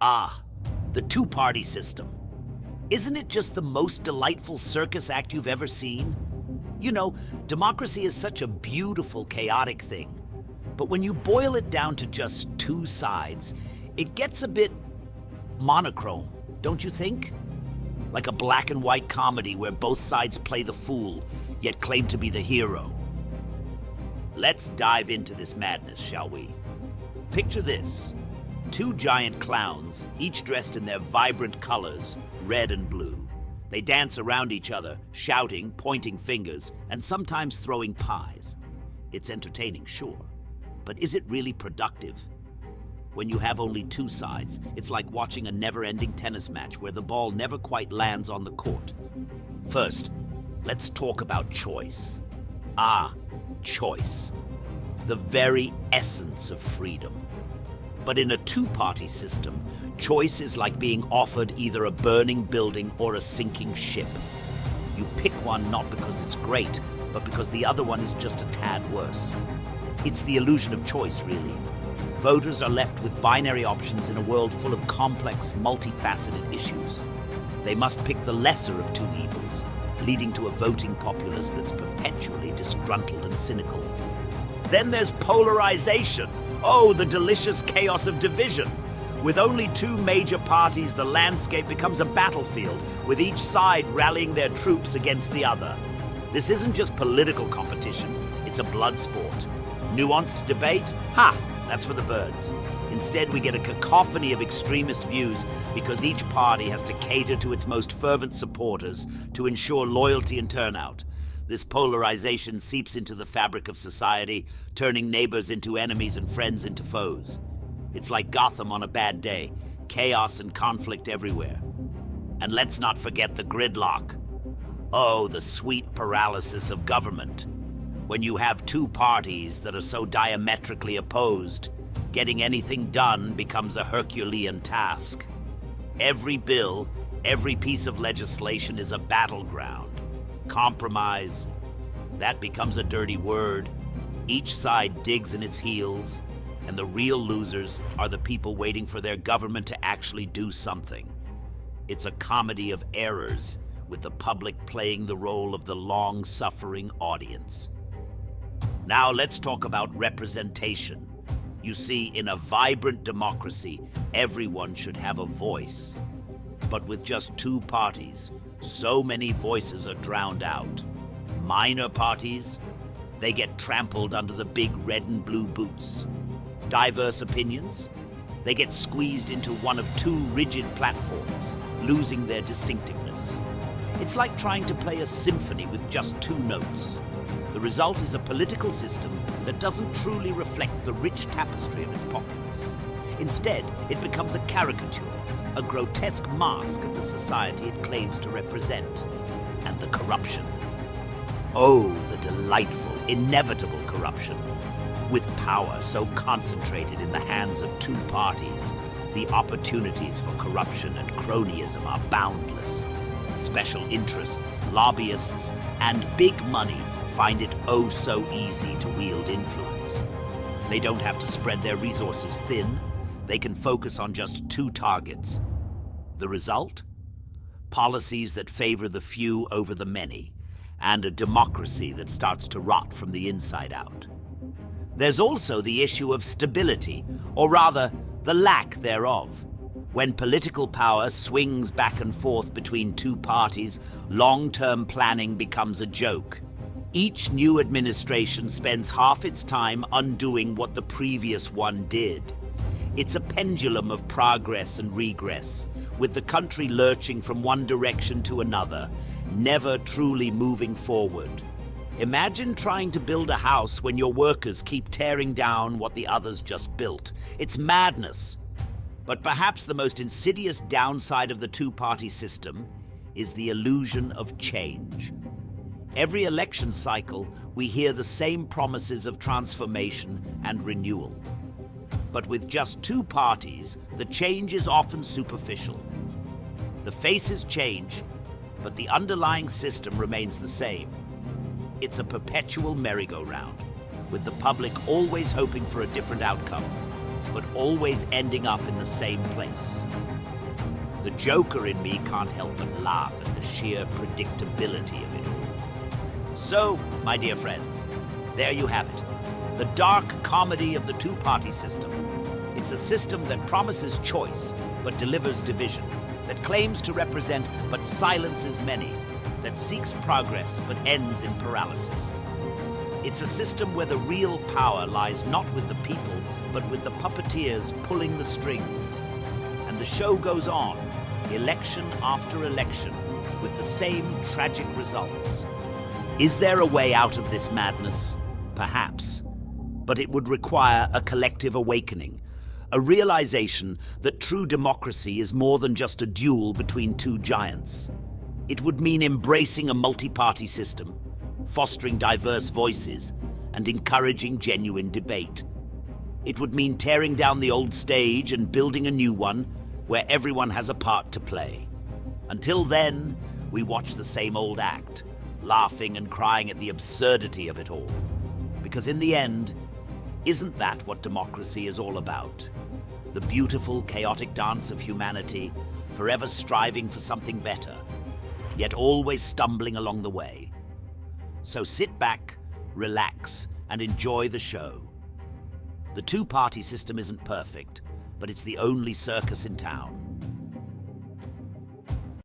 Ah, the two-party system. Isn't it just the most delightful circus act you've ever seen? You know, democracy is such a beautiful, chaotic thing. But when you boil it down to just two sides, it gets a bit monochrome, don't you think? Like a black and white comedy where both sides play the fool, yet claim to be the hero. Let's dive into this madness, shall we? Picture this. Two giant clowns, each dressed in their vibrant colors, red and blue. They dance around each other, shouting, pointing fingers, and sometimes throwing pies. It's entertaining, sure. But is it really productive? When you have only two sides, it's like watching a never-ending tennis match where the ball never quite lands on the court. First, let's talk about choice. Ah, choice. The very essence of freedom. But in a two-party system, choice is like being offered either a burning building or a sinking ship. You pick one not because it's great, but because the other one is just a tad worse. It's the illusion of choice, really. Voters are left with binary options in a world full of complex, multifaceted issues. They must pick the lesser of two evils, leading to a voting populace that's perpetually disgruntled and cynical. Then there's polarization. Oh, the delicious chaos of division. With only two major parties, the landscape becomes a battlefield, with each side rallying their troops against the other. This isn't just political competition, it's a blood sport. Nuanced debate? Ha! That's for the birds. Instead, we get a cacophony of extremist views because each party has to cater to its most fervent supporters to ensure loyalty and turnout. This polarization seeps into the fabric of society, turning neighbors into enemies and friends into foes. It's like Gotham on a bad day, chaos and conflict everywhere. And let's not forget the gridlock. Oh, the sweet paralysis of government. When you have two parties that are so diametrically opposed, getting anything done becomes a Herculean task. Every bill, every piece of legislation is a battleground. Compromise, that becomes a dirty word. Each side digs in its heels, and the real losers are the people waiting for their government to actually do something. It's a comedy of errors, with the public playing the role of the long-suffering audience. Now let's talk about representation. You see, in a vibrant democracy, everyone should have a voice. But with just two parties, so many voices are drowned out. Minor parties, they get trampled under the big red and blue boots. Diverse opinions, they get squeezed into one of two rigid platforms, losing their distinctiveness. It's like trying to play a symphony with just two notes. The result is a political system that doesn't truly reflect the rich tapestry of its populace. Instead, it becomes a caricature, a grotesque mask of the society it claims to represent. And the corruption. Oh, the delightful, inevitable corruption. With power so concentrated in the hands of two parties, the opportunities for corruption and cronyism are boundless. Special interests, lobbyists, and big money find it oh so easy to wield influence. They don't have to spread their resources thin. They can focus on just two targets. The result? Policies that favor the few over the many, and a democracy that starts to rot from the inside out. There's also the issue of stability, or rather, the lack thereof. When political power swings back and forth between two parties, long-term planning becomes a joke. Each new administration spends half its time undoing what the previous one did. It's a pendulum of progress and regress, with the country lurching from one direction to another, never truly moving forward. Imagine trying to build a house when your workers keep tearing down what the others just built. It's madness. But perhaps the most insidious downside of the two-party system is the illusion of change. Every election cycle, we hear the same promises of transformation and renewal. But with just two parties, the change is often superficial. The faces change, but the underlying system remains the same. It's a perpetual merry-go-round, with the public always hoping for a different outcome. but always ending up in the same place. The Joker in me can't help but laugh at the sheer predictability of it all. So, my dear friends, there you have it. The dark comedy of the two-party system. It's a system that promises choice, but delivers division, that claims to represent, but silences many, that seeks progress, but ends in paralysis. It's a system where the real power lies not with the people, but with the puppeteers pulling the strings. And the show goes on, election after election, with the same tragic results. Is there a way out of this madness? Perhaps. But it would require a collective awakening, a realization that true democracy is more than just a duel between two giants. It would mean embracing a multi-party system, fostering diverse voices, and encouraging genuine debate. It would mean tearing down the old stage and building a new one where everyone has a part to play. Until then, we watch the same old act, laughing and crying at the absurdity of it all. Because in the end, isn't that what democracy is all about? The beautiful, chaotic dance of humanity, forever striving for something better, yet always stumbling along the way. So sit back, relax, and enjoy the show. The two-party system isn't perfect, but it's the only circus in town.